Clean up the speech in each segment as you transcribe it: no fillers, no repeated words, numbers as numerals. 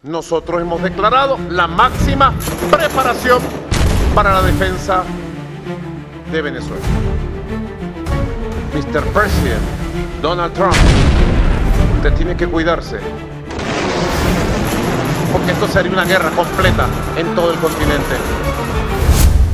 nosotros hemos declarado la máxima preparación para la defensa de Venezuela. Mr. President Donald Trump, usted tiene que cuidarse, porque esto sería una guerra completa en todo el continente.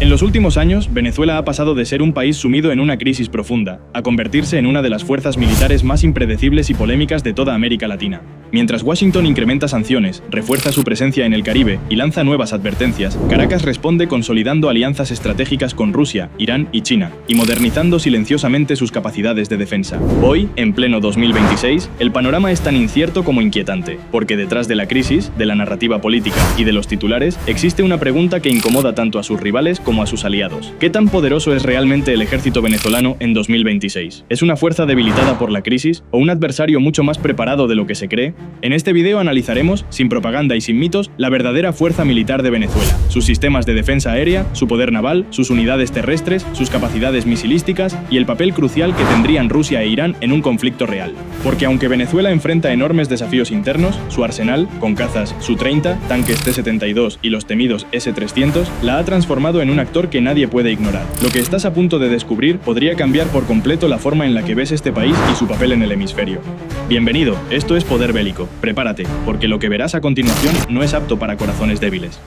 En los últimos años, Venezuela ha pasado de ser un país sumido en una crisis profunda, a convertirse en una de las fuerzas militares más impredecibles y polémicas de toda América Latina. Mientras Washington incrementa sanciones, refuerza su presencia en el Caribe y lanza nuevas advertencias, Caracas responde consolidando alianzas estratégicas con Rusia, Irán y China, y modernizando silenciosamente sus capacidades de defensa. Hoy, en pleno 2026, el panorama es tan incierto como inquietante, porque detrás de la crisis, de la narrativa política y de los titulares, existe una pregunta que incomoda tanto a sus rivales como a sus aliados. ¿Qué tan poderoso es realmente el ejército venezolano en 2026? ¿Es una fuerza debilitada por la crisis o un adversario mucho más preparado de lo que se cree? En este video analizaremos, sin propaganda y sin mitos, la verdadera fuerza militar de Venezuela, sus sistemas de defensa aérea, su poder naval, sus unidades terrestres, sus capacidades misilísticas y el papel crucial que tendrían Rusia e Irán en un conflicto real. Porque aunque Venezuela enfrenta enormes desafíos internos, su arsenal, con cazas Su-30, tanques T-72 y los temidos S-300, la ha transformado en un actor que nadie puede ignorar. Lo que estás a punto de descubrir podría cambiar por completo la forma en la que ves este país y su papel en el hemisferio. Bienvenido, esto es Poder Bélico. Prepárate, porque lo que verás a continuación no es apto para corazones débiles.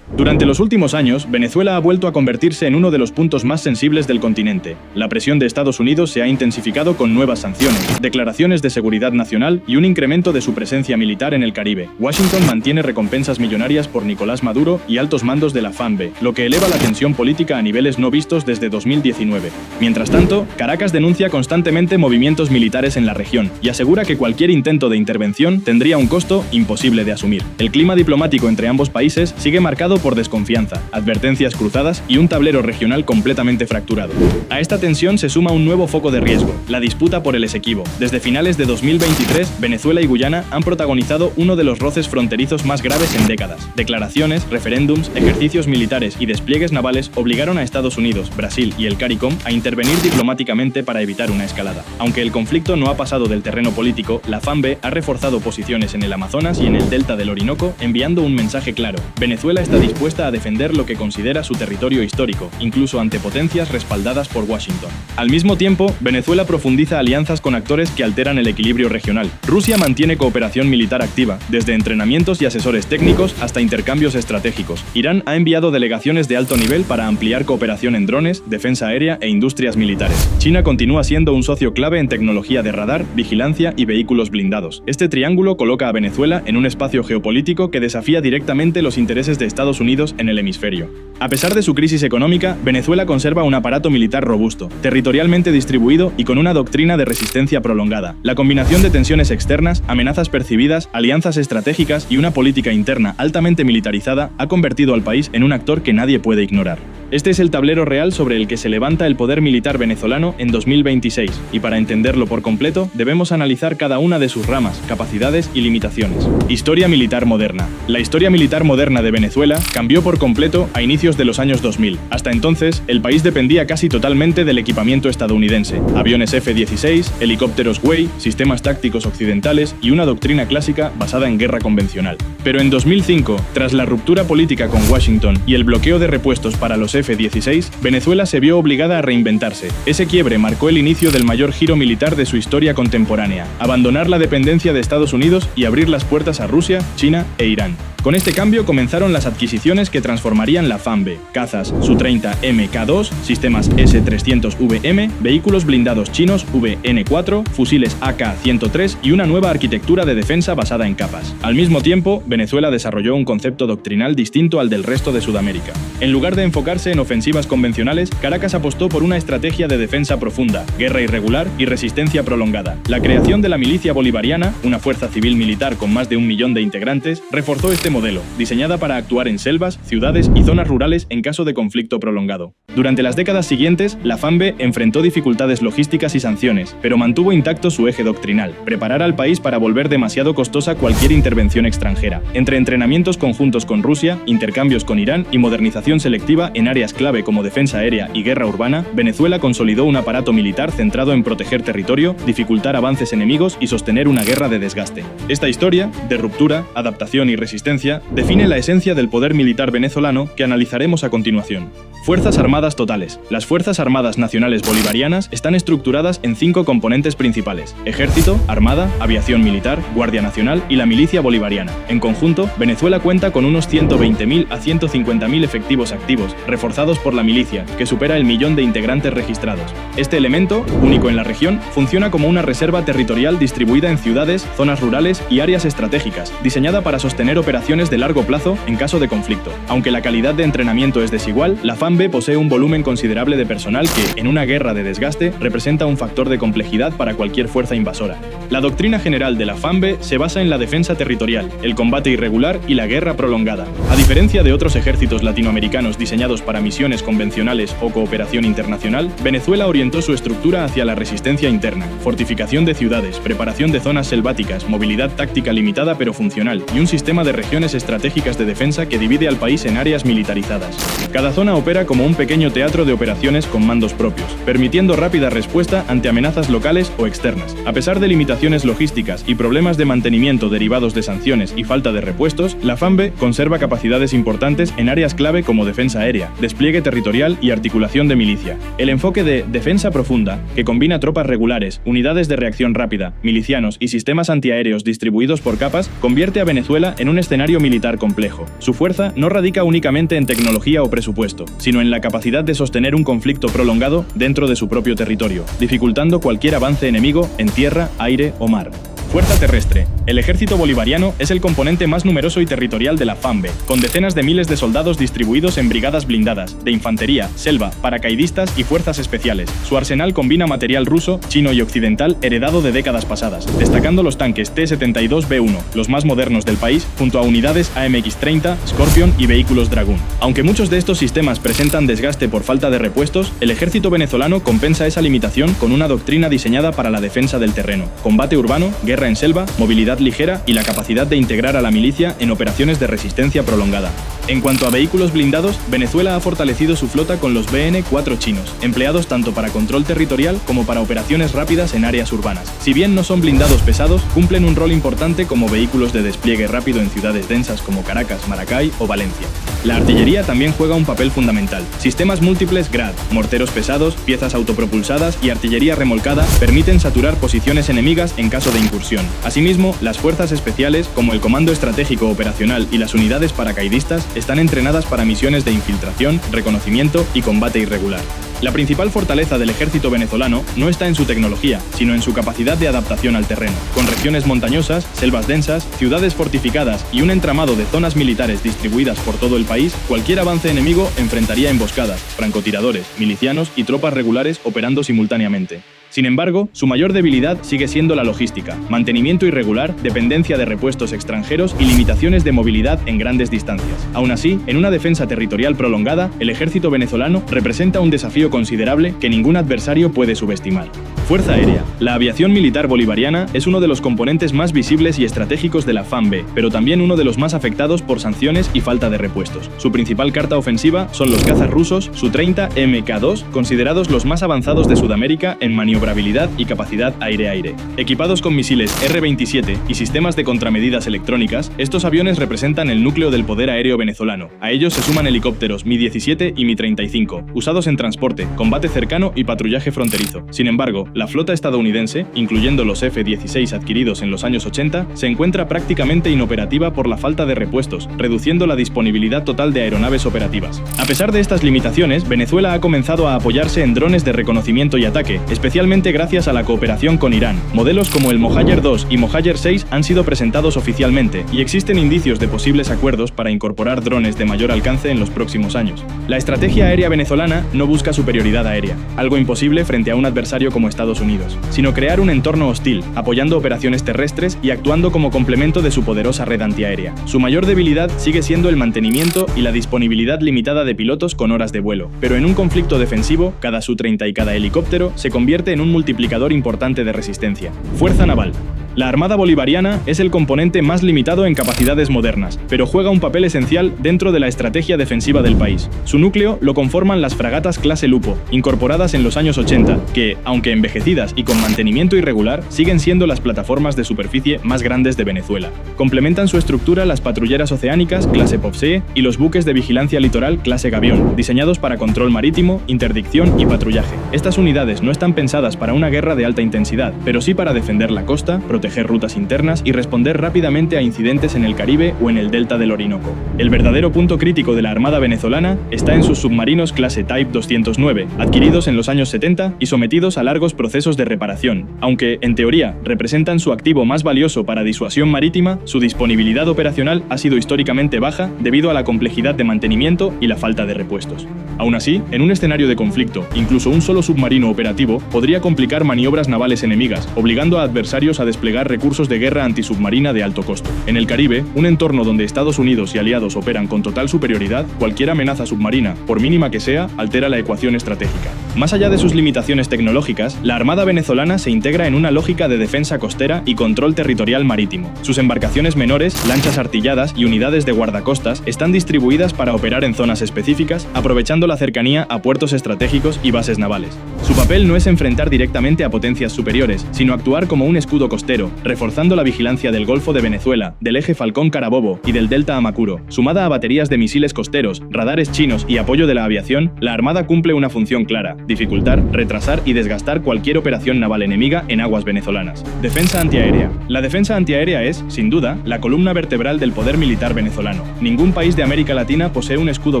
Durante los últimos años, Venezuela ha vuelto a convertirse en uno de los puntos más sensibles del continente. La presión de Estados Unidos se ha intensificado con nuevas sanciones, declaraciones de seguridad nacional y un incremento de su presencia militar en el Caribe. Washington mantiene recompensas millonarias por Nicolás Maduro y altos mandos de la FAMBE, lo que eleva la tensión política a niveles no vistos desde 2019. Mientras tanto, Caracas denuncia constantemente movimientos militares en la región y asegura que cualquier intento de intervención tendría un costo imposible de asumir. El clima diplomático entre ambos países sigue marcado por desconfianza, advertencias cruzadas y un tablero regional completamente fracturado. A esta tensión se suma un nuevo foco de riesgo, la disputa por el Esequibo. Desde finales de 2023, Venezuela y Guyana han protagonizado uno de los roces fronterizos más graves en décadas. Declaraciones, referéndums, ejercicios militares y despliegues navales obligaron a Estados Unidos, Brasil y el CARICOM a intervenir diplomáticamente para evitar una escalada. Aunque el conflicto no ha pasado del terreno político, la FAMBE ha reforzado posiciones en el Amazonas y en el delta del Orinoco, enviando un mensaje claro: Venezuela está dispuesta a defender lo que considera su territorio histórico, incluso ante potencias respaldadas por Washington. Al mismo tiempo, Venezuela profundiza alianzas con actores que alteran el equilibrio regional. Rusia mantiene cooperación militar activa, desde entrenamientos y asesores técnicos hasta intercambios estratégicos. Irán ha enviado delegaciones de alto nivel para ampliar cooperación en drones, defensa aérea e industrias militares. China continúa siendo un socio clave en tecnología de radar, vigilancia y vehículos blindados. Este triángulo coloca a Venezuela en un espacio geopolítico que desafía directamente los intereses de Estados Unidos en el hemisferio. A pesar de su crisis económica, Venezuela conserva un aparato militar robusto, territorialmente distribuido y con una doctrina de resistencia prolongada. La combinación de tensiones externas, amenazas percibidas, alianzas estratégicas y una política interna altamente militarizada ha convertido al país en un actor que nadie puede ignorar. Este es el tablero real sobre el que se levanta el poder militar venezolano en 2026, y para entenderlo por completo, debemos analizar cada una de sus ramas, capacidades y limitaciones. Historia militar moderna. La historia militar moderna de Venezuela cambió por completo a inicios de los años 2000. Hasta entonces, el país dependía casi totalmente del equipamiento estadounidense: aviones F-16, helicópteros Huey, sistemas tácticos occidentales y una doctrina clásica basada en guerra convencional. Pero en 2005, tras la ruptura política con Washington y el bloqueo de repuestos para los F-16, Venezuela se vio obligada a reinventarse. Ese quiebre marcó el inicio del mayor giro militar de su historia contemporánea: abandonar la dependencia de Estados Unidos y abrir las puertas a Rusia, China e Irán. Con este cambio comenzaron las adquisiciones que transformarían la FAMBE: cazas Su-30 Mk2, sistemas S-300VM, vehículos blindados chinos VN-4, fusiles AK-103 y una nueva arquitectura de defensa basada en capas. Al mismo tiempo, Venezuela desarrolló un concepto doctrinal distinto al del resto de Sudamérica. En lugar de enfocarse en ofensivas convencionales, Caracas apostó por una estrategia de defensa profunda, guerra irregular y resistencia prolongada. La creación de la milicia bolivariana, una fuerza civil militar con más de 1 millón de integrantes, reforzó este modelo, diseñada para actuar en selvas, ciudades y zonas rurales en caso de conflicto prolongado. Durante las décadas siguientes, la FAMB enfrentó dificultades logísticas y sanciones, pero mantuvo intacto su eje doctrinal: preparar al país para volver demasiado costosa cualquier intervención extranjera. Entre entrenamientos conjuntos con Rusia, intercambios con Irán y modernización selectiva en áreas clave como defensa aérea y guerra urbana, Venezuela consolidó un aparato militar centrado en proteger territorio, dificultar avances enemigos y sostener una guerra de desgaste. Esta historia, de ruptura, adaptación y resistencia, define la esencia del poder militar venezolano que analizaremos a continuación. Fuerzas Armadas totales. Las Fuerzas Armadas Nacionales Bolivarianas están estructuradas en 5 componentes principales: Ejército, Armada, Aviación Militar, Guardia Nacional y la Milicia Bolivariana. En conjunto, Venezuela cuenta con unos 120.000 a 150.000 efectivos activos, reforzados por la milicia, que supera el 1.000.000 de integrantes registrados. Este elemento, único en la región, funciona como una reserva territorial distribuida en ciudades, zonas rurales y áreas estratégicas, diseñada para sostener operaciones de largo plazo en caso de conflicto. Aunque la calidad de entrenamiento es desigual, la FAMB posee un volumen considerable de personal que, en una guerra de desgaste, representa un factor de complejidad para cualquier fuerza invasora. La doctrina general de la FAMB se basa en la defensa territorial, el combate irregular y la guerra prolongada. A diferencia de otros ejércitos latinoamericanos diseñados para misiones convencionales o cooperación internacional, Venezuela orientó su estructura hacia la resistencia interna, fortificación de ciudades, preparación de zonas selváticas, movilidad táctica limitada pero funcional y un sistema de regiones estratégicas de defensa que divide al país en áreas militarizadas. Cada zona opera como un pequeño teatro de operaciones con mandos propios, permitiendo rápida respuesta ante amenazas locales o externas. A pesar de limitaciones logísticas y problemas de mantenimiento derivados de sanciones y falta de repuestos, la FAMB conserva capacidades importantes en áreas clave como defensa aérea, despliegue territorial y articulación de milicia. El enfoque de defensa profunda, que combina tropas regulares, unidades de reacción rápida, milicianos y sistemas antiaéreos distribuidos por capas, convierte a Venezuela en un escenario militar complejo. Su fuerza no radica únicamente en tecnología o presupuesto, sino en la capacidad de sostener un conflicto prolongado dentro de su propio territorio, dificultando cualquier avance enemigo en tierra, aire o mar. Fuerza terrestre. El ejército bolivariano es el componente más numeroso y territorial de la FAMB, con decenas de miles de soldados distribuidos en brigadas blindadas, de infantería, selva, paracaidistas y fuerzas especiales. Su arsenal combina material ruso, chino y occidental heredado de décadas pasadas, destacando los tanques T-72B1, los más modernos del país, junto a unidades AMX-30, Scorpion y vehículos Dragoon. Aunque muchos de estos sistemas presentan desgaste por falta de repuestos, el ejército venezolano compensa esa limitación con una doctrina diseñada para la defensa del terreno: combate urbano, guerra en selva, movilidad ligera y la capacidad de integrar a la milicia en operaciones de resistencia prolongada. En cuanto a vehículos blindados, Venezuela ha fortalecido su flota con los BN-4 chinos, empleados tanto para control territorial como para operaciones rápidas en áreas urbanas. Si bien no son blindados pesados, cumplen un rol importante como vehículos de despliegue rápido en ciudades densas como Caracas, Maracay o Valencia. La artillería también juega un papel fundamental. Sistemas múltiples GRAD, morteros pesados, piezas autopropulsadas y artillería remolcada permiten saturar posiciones enemigas en caso de incursión. Asimismo, las fuerzas especiales, como el Comando Estratégico Operacional y las unidades paracaidistas, están entrenadas para misiones de infiltración, reconocimiento y combate irregular. La principal fortaleza del ejército venezolano no está en su tecnología, sino en su capacidad de adaptación al terreno. Con regiones montañosas, selvas densas, ciudades fortificadas y un entramado de zonas militares distribuidas por todo el país, cualquier avance enemigo enfrentaría emboscadas, francotiradores, milicianos y tropas regulares operando simultáneamente. Sin embargo, su mayor debilidad sigue siendo la logística: mantenimiento irregular, dependencia de repuestos extranjeros y limitaciones de movilidad en grandes distancias. Aún así, en una defensa territorial prolongada, el ejército venezolano representa un desafío considerable que ningún adversario puede subestimar. Fuerza aérea. La aviación militar bolivariana es uno de los componentes más visibles y estratégicos de la FAMB, pero también uno de los más afectados por sanciones y falta de repuestos. Su principal carta ofensiva son los cazas rusos Su-30 Mk2, considerados los más avanzados de Sudamérica en maniobrabilidad y capacidad aire-aire. Equipados con misiles R-27 y sistemas de contramedidas electrónicas, estos aviones representan el núcleo del poder aéreo venezolano. A ellos se suman helicópteros Mi-17 y Mi-35, usados en transporte, combate cercano y patrullaje fronterizo. Sin embargo, la flota estadounidense, incluyendo los F-16 adquiridos en los años 80, se encuentra prácticamente inoperativa por la falta de repuestos, reduciendo la disponibilidad total de aeronaves operativas. A pesar de estas limitaciones, Venezuela ha comenzado a apoyarse en drones de reconocimiento y ataque, especialmente gracias a la cooperación con Irán. Modelos como el Mohajer 2 y Mohajer 6 han sido presentados oficialmente, y existen indicios de posibles acuerdos para incorporar drones de mayor alcance en los próximos años. La estrategia aérea venezolana no busca superioridad aérea, algo imposible frente a un adversario como Estados Estados Unidos, sino crear un entorno hostil, apoyando operaciones terrestres y actuando como complemento de su poderosa red antiaérea. Su mayor debilidad sigue siendo el mantenimiento y la disponibilidad limitada de pilotos con horas de vuelo, pero en un conflicto defensivo, cada Su-30 y cada helicóptero se convierte en un multiplicador importante de resistencia. Fuerza Naval. La Armada Bolivariana es el componente más limitado en capacidades modernas, pero juega un papel esencial dentro de la estrategia defensiva del país. Su núcleo lo conforman las fragatas clase Lupo, incorporadas en los años 80, que, aunque envejecidas y con mantenimiento irregular, siguen siendo las plataformas de superficie más grandes de Venezuela. Complementan su estructura las patrulleras oceánicas clase Povsee y los buques de vigilancia litoral clase Gavión, diseñados para control marítimo, interdicción y patrullaje. Estas unidades no están pensadas para una guerra de alta intensidad, pero sí para defender la costa, proteger rutas internas y responder rápidamente a incidentes en el Caribe o en el delta del Orinoco. El verdadero punto crítico de la Armada venezolana está en sus submarinos clase Type 209, adquiridos en los años 70 y sometidos a largos procesos de reparación. Aunque, en teoría, representan su activo más valioso para disuasión marítima, su disponibilidad operacional ha sido históricamente baja debido a la complejidad de mantenimiento y la falta de repuestos. Aún así, en un escenario de conflicto, incluso un solo submarino operativo podría complicar maniobras navales enemigas, obligando a adversarios a desplegar recursos de guerra antisubmarina de alto costo. En el Caribe, un entorno donde Estados Unidos y aliados operan con total superioridad, cualquier amenaza submarina, por mínima que sea, altera la ecuación estratégica. Más allá de sus limitaciones tecnológicas, la Armada venezolana se integra en una lógica de defensa costera y control territorial marítimo. Sus embarcaciones menores, lanchas artilladas y unidades de guardacostas están distribuidas para operar en zonas específicas, aprovechando la cercanía a puertos estratégicos y bases navales. Su papel no es enfrentar directamente a potencias superiores, sino actuar como un escudo costero, reforzando la vigilancia del Golfo de Venezuela, del eje Falcón-Carabobo y del delta Amacuro. Sumada a baterías de misiles costeros, radares chinos y apoyo de la aviación, la Armada cumple una función clara: dificultar, retrasar y desgastar cualquier operación naval enemiga en aguas venezolanas. Defensa antiaérea. La defensa antiaérea es, sin duda, la columna vertebral del poder militar venezolano. Ningún país de América Latina posee un escudo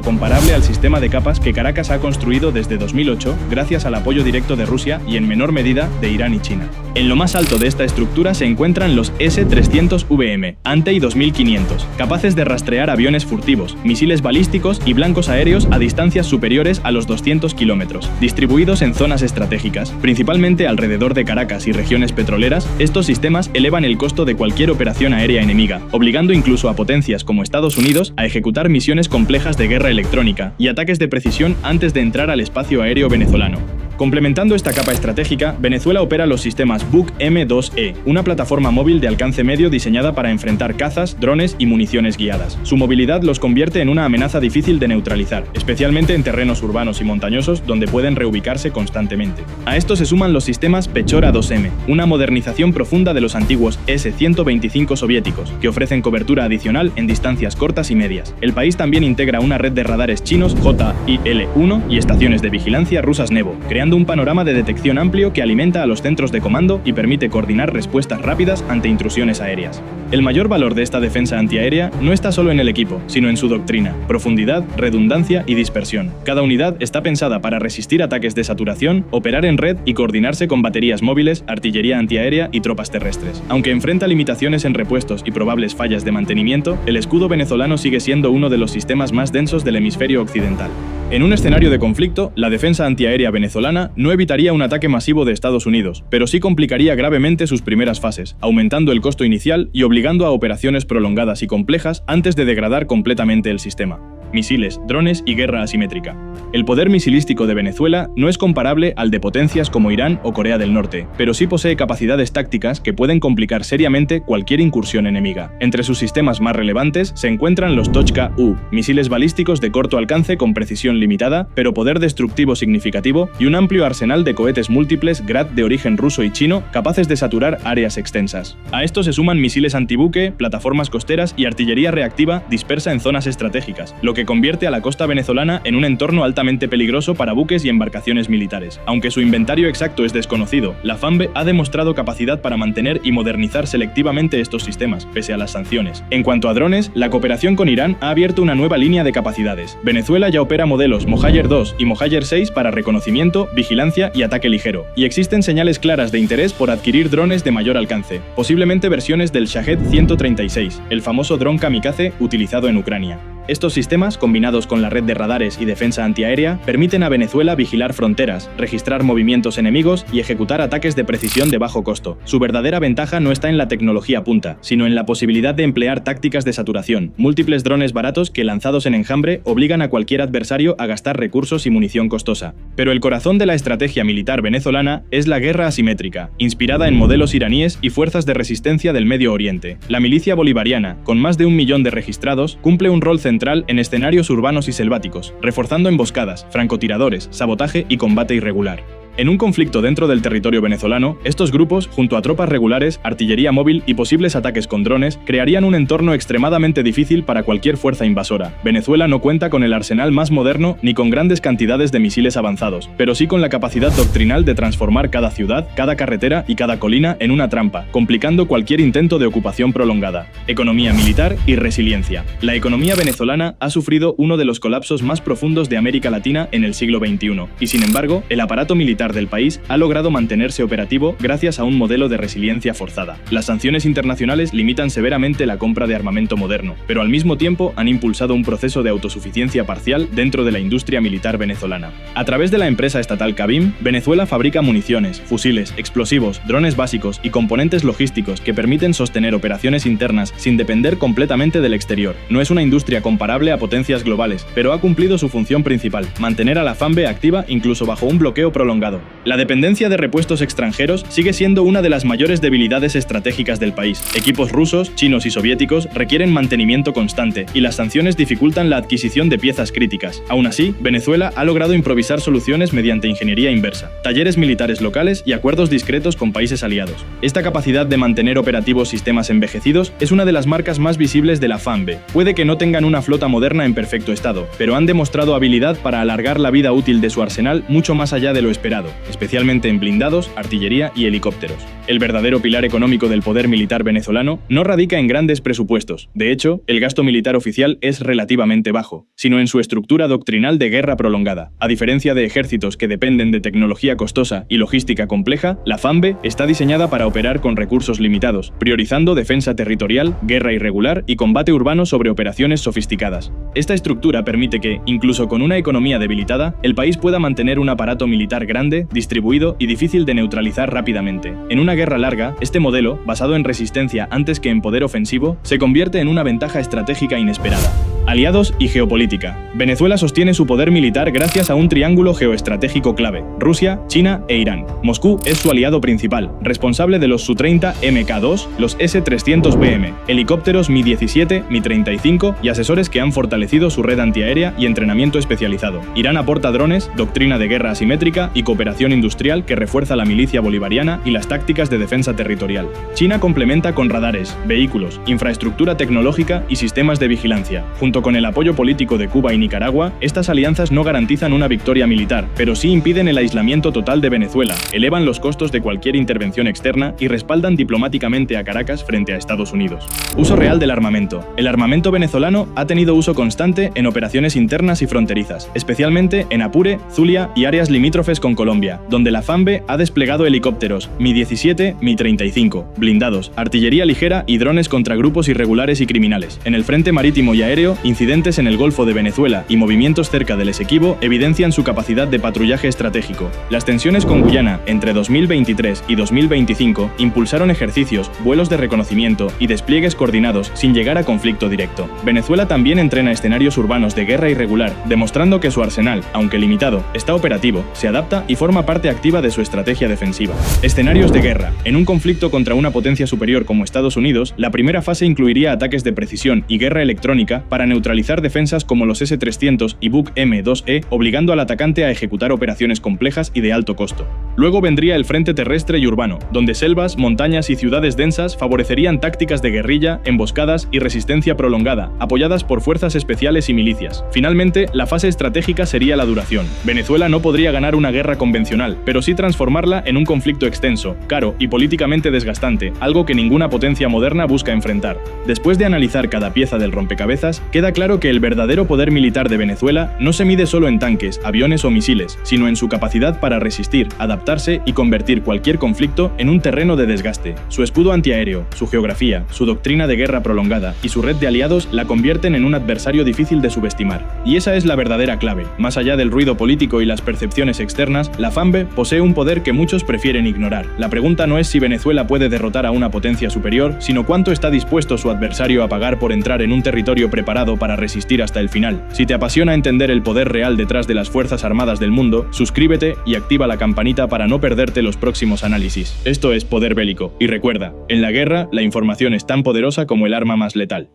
comparable al sistema de capas que Caracas ha construido desde 2008 gracias al apoyo directo de Rusia y, en menor medida, de Irán y China. En lo más alto de esta estructura se encuentran los S-300VM, Antey 2500, capaces de rastrear aviones furtivos, misiles balísticos y blancos aéreos a distancias superiores a los 200 kilómetros. Distribuidos en zonas estratégicas, principalmente alrededor de Caracas y regiones petroleras, estos sistemas elevan el costo de cualquier operación aérea enemiga, obligando incluso a potencias como Estados Unidos a ejecutar misiones complejas de guerra electrónica y ataques de precisión antes de entrar al espacio aéreo venezolano. Complementando esta capa estratégica, Venezuela opera los sistemas Buk M2E, una plataforma móvil de alcance medio diseñada para enfrentar cazas, drones y municiones guiadas. Su movilidad los convierte en una amenaza difícil de neutralizar, especialmente en terrenos urbanos y montañosos donde pueden reubicarse constantemente. A esto se suman los sistemas Pechora 2M, una modernización profunda de los antiguos S-125 soviéticos, que ofrecen cobertura adicional en distancias cortas y medias. El país también integra una red de radares chinos JIL-1 y estaciones de vigilancia rusas Nevo, creando un panorama de detección amplio que alimenta a los centros de comando y permite coordinar respuestas rápidas ante intrusiones aéreas. El mayor valor de esta defensa antiaérea no está solo en el equipo, sino en su doctrina: profundidad, redundancia y dispersión. Cada unidad está pensada para resistir ataques de saturación, operar en red y coordinarse con baterías móviles, artillería antiaérea y tropas terrestres. Aunque enfrenta limitaciones en repuestos y probables fallas de mantenimiento, el escudo venezolano sigue siendo uno de los sistemas más densos del hemisferio occidental. En un escenario de conflicto, la defensa antiaérea venezolana no evitaría un ataque masivo de Estados Unidos, pero sí complicaría gravemente sus primeras fases, aumentando el costo inicial y obligando a operaciones prolongadas y complejas antes de degradar completamente el sistema. Misiles, drones y guerra asimétrica. El poder misilístico de Venezuela no es comparable al de potencias como Irán o Corea del Norte, pero sí posee capacidades tácticas que pueden complicar seriamente cualquier incursión enemiga. Entre sus sistemas más relevantes se encuentran los Tochka-U, misiles balísticos de corto alcance con precisión limitada, pero poder destructivo significativo, y un amplio arsenal de cohetes múltiples Grad de origen ruso y chino capaces de saturar áreas extensas. A esto se suman misiles antibuque, plataformas costeras y artillería reactiva dispersa en zonas estratégicas, lo que convierte a la costa venezolana en un entorno altamente peligroso para buques y embarcaciones militares. Aunque su inventario exacto es desconocido, la FAMBE ha demostrado capacidad para mantener y modernizar selectivamente estos sistemas, pese a las sanciones. En cuanto a drones, la cooperación con Irán ha abierto una nueva línea de capacidades. Venezuela ya opera modelos Mohajer 2 y Mohajer 6 para reconocimiento, vigilancia y ataque ligero, y existen señales claras de interés por adquirir drones de mayor alcance, posiblemente versiones del Shahed 136, el famoso dron kamikaze utilizado en Ucrania. Estos sistemas, combinados con la red de radares y defensa antiaérea, permiten a Venezuela vigilar fronteras, registrar movimientos enemigos y ejecutar ataques de precisión de bajo costo. Su verdadera ventaja no está en la tecnología punta, sino en la posibilidad de emplear tácticas de saturación, múltiples drones baratos que, lanzados en enjambre, obligan a cualquier adversario a gastar recursos y munición costosa. Pero el corazón de la estrategia militar venezolana es la guerra asimétrica, inspirada en modelos iraníes y fuerzas de resistencia del Medio Oriente. La milicia bolivariana, con más de 1 millón de registrados, cumple un rol central en escenarios urbanos y selváticos, reforzando emboscadas, francotiradores, sabotaje y combate irregular. En un conflicto dentro del territorio venezolano, estos grupos, junto a tropas regulares, artillería móvil y posibles ataques con drones, crearían un entorno extremadamente difícil para cualquier fuerza invasora. Venezuela no cuenta con el arsenal más moderno ni con grandes cantidades de misiles avanzados, pero sí con la capacidad doctrinal de transformar cada ciudad, cada carretera y cada colina en una trampa, complicando cualquier intento de ocupación prolongada. Economía militar y resiliencia. La economía venezolana ha sufrido uno de los colapsos más profundos de América Latina en el siglo XXI, y sin embargo, el aparato militar del país ha logrado mantenerse operativo gracias a un modelo de resiliencia forzada. Las sanciones internacionales limitan severamente la compra de armamento moderno, pero al mismo tiempo han impulsado un proceso de autosuficiencia parcial dentro de la industria militar venezolana. A través de la empresa estatal Cabim, Venezuela fabrica municiones, fusiles, explosivos, drones básicos y componentes logísticos que permiten sostener operaciones internas sin depender completamente del exterior. No es una industria comparable a potencias globales, pero ha cumplido su función principal: mantener a la FAMBE activa incluso bajo un bloqueo prolongado. La dependencia de repuestos extranjeros sigue siendo una de las mayores debilidades estratégicas del país. Equipos rusos, chinos y soviéticos requieren mantenimiento constante y las sanciones dificultan la adquisición de piezas críticas. Aún así, Venezuela ha logrado improvisar soluciones mediante ingeniería inversa, talleres militares locales y acuerdos discretos con países aliados. Esta capacidad de mantener operativos sistemas envejecidos es una de las marcas más visibles de la FAMBE. Puede que no tengan una flota moderna en perfecto estado, pero han demostrado habilidad para alargar la vida útil de su arsenal mucho más allá de lo esperado, especialmente en blindados, artillería y helicópteros. El verdadero pilar económico del poder militar venezolano no radica en grandes presupuestos. De hecho, el gasto militar oficial es relativamente bajo, sino en su estructura doctrinal de guerra prolongada. A diferencia de ejércitos que dependen de tecnología costosa y logística compleja, la FAMBE está diseñada para operar con recursos limitados, priorizando defensa territorial, guerra irregular y combate urbano sobre operaciones sofisticadas. Esta estructura permite que, incluso con una economía debilitada, el país pueda mantener un aparato militar grande, distribuido y difícil de neutralizar rápidamente. En una guerra larga, este modelo, basado en resistencia antes que en poder ofensivo, se convierte en una ventaja estratégica inesperada. Aliados y geopolítica. Venezuela sostiene su poder militar gracias a un triángulo geoestratégico clave: Rusia, China e Irán. Moscú es su aliado principal, responsable de los Su-30 Mk2, los S-300BM, helicópteros Mi-17, Mi-35 y asesores que han fortalecido su red antiaérea y entrenamiento especializado. Irán aporta drones, doctrina de guerra asimétrica y cooperación industrial que refuerza la milicia bolivariana y las tácticas de defensa territorial. China complementa con radares, vehículos, infraestructura tecnológica y sistemas de vigilancia. Junto con el apoyo político de Cuba y Nicaragua, estas alianzas no garantizan una victoria militar, pero sí impiden el aislamiento total de Venezuela, elevan los costos de cualquier intervención externa y respaldan diplomáticamente a Caracas frente a Estados Unidos. Uso real del armamento. El armamento venezolano ha tenido uso constante en operaciones internas y fronterizas, especialmente en Apure, Zulia y áreas limítrofes con Colombia, donde la FAMBE ha desplegado helicópteros Mi-17, Mi-35, blindados, artillería ligera y drones contra grupos irregulares y criminales. En el frente marítimo y aéreo, incidentes en el Golfo de Venezuela y movimientos cerca del Esequibo evidencian su capacidad de patrullaje estratégico. Las tensiones con Guyana entre 2023 y 2025 impulsaron ejercicios, vuelos de reconocimiento y despliegues coordinados sin llegar a conflicto directo. Venezuela también entrena escenarios urbanos de guerra irregular, demostrando que su arsenal, aunque limitado, está operativo, se adapta y forma parte activa de su estrategia defensiva. Escenarios de guerra. En un conflicto contra una potencia superior como Estados Unidos, la primera fase incluiría ataques de precisión y guerra electrónica para neutralizar defensas como los S-300 y Buk M2E, obligando al atacante a ejecutar operaciones complejas y de alto costo. Luego vendría el frente terrestre y urbano, donde selvas, montañas y ciudades densas favorecerían tácticas de guerrilla, emboscadas y resistencia prolongada, apoyadas por fuerzas especiales y milicias. Finalmente, la fase estratégica sería la duración. Venezuela no podría ganar una guerra convencional, pero sí transformarla en un conflicto extenso, caro y políticamente desgastante, algo que ninguna potencia moderna busca enfrentar. Después de analizar cada pieza del rompecabezas, queda queda claro que el verdadero poder militar de Venezuela no se mide solo en tanques, aviones o misiles, sino en su capacidad para resistir, adaptarse y convertir cualquier conflicto en un terreno de desgaste. Su escudo antiaéreo, su geografía, su doctrina de guerra prolongada y su red de aliados la convierten en un adversario difícil de subestimar. Y esa es la verdadera clave. Más allá del ruido político y las percepciones externas, la FAMBE posee un poder que muchos prefieren ignorar. La pregunta no es si Venezuela puede derrotar a una potencia superior, sino cuánto está dispuesto su adversario a pagar por entrar en un territorio preparado para resistir hasta el final. Si te apasiona entender el poder real detrás de las Fuerzas Armadas del mundo, suscríbete y activa la campanita para no perderte los próximos análisis. Esto es Poder Bélico, y recuerda, en la guerra la información es tan poderosa como el arma más letal.